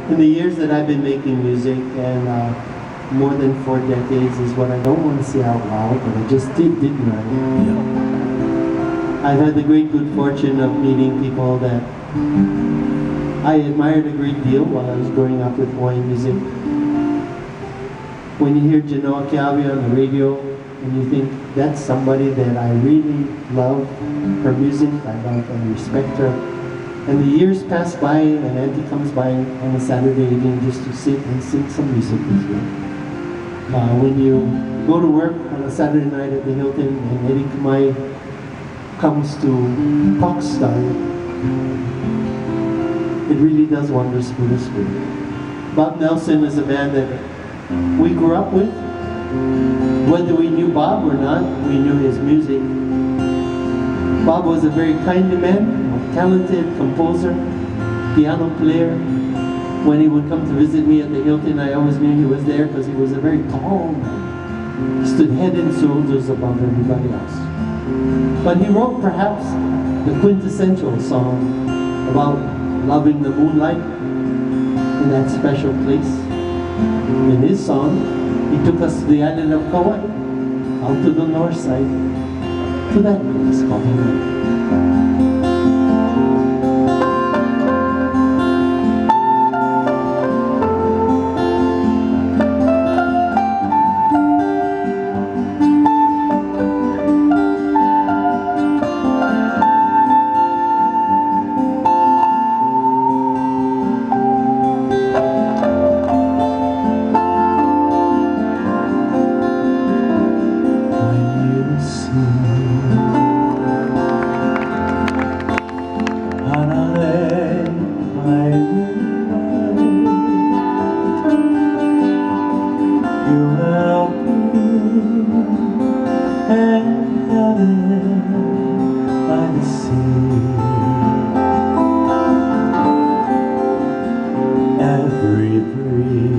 In the years that I've been making music, and more than 4 decades is what I don't want to say out loud, but I just did, didn't I? Yeah. I've had the great good fortune of meeting people that I admired a great deal while I was growing up with Hawaiian music. When you hear Genoa Kiawe on the radio, and you think, that's somebody that I really love her music, I love and respect her. And the years pass by, and Auntie comes by on a Saturday evening just to sit and sing some music with you. When you go to work on a Saturday night at the Hilton, and Eddie Kamai comes to talk style, it really does wonders for the spirit. Bob Nelson is a man that we grew up with. Whether we knew Bob or not, we knew his music. Bob was a very kind man, a talented composer, piano player. When he would come to visit me at the Hilton, I always knew he was there because he was a very calm man. He stood head and shoulders above everybody else. But he wrote perhaps the quintessential song about loving the moonlight in that special place. In his song, he took us to the island of Kauai, out to the north side, to that place called Hawaii. Every breeze,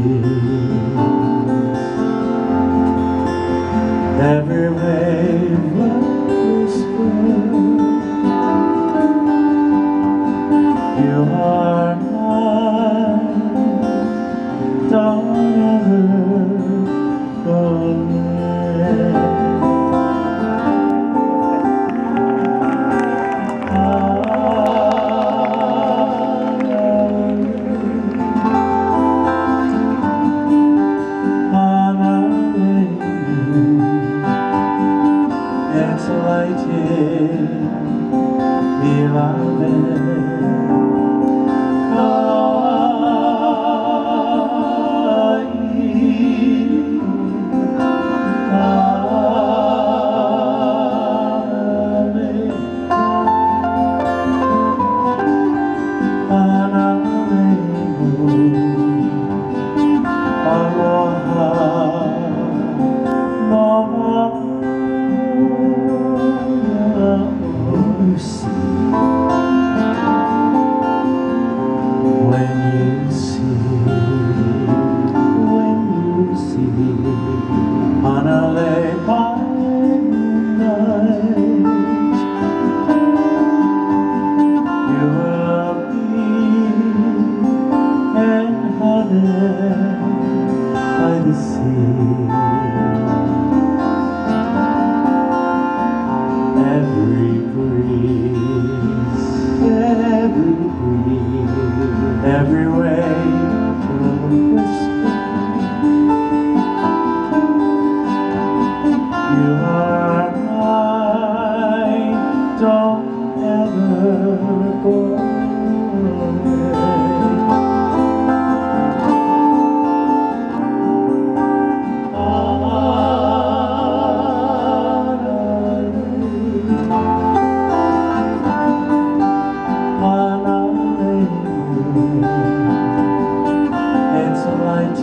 every wave of whisper, you are mine, don't ever go away. Every wave will whisper, you are mine, don't ever go away. It's like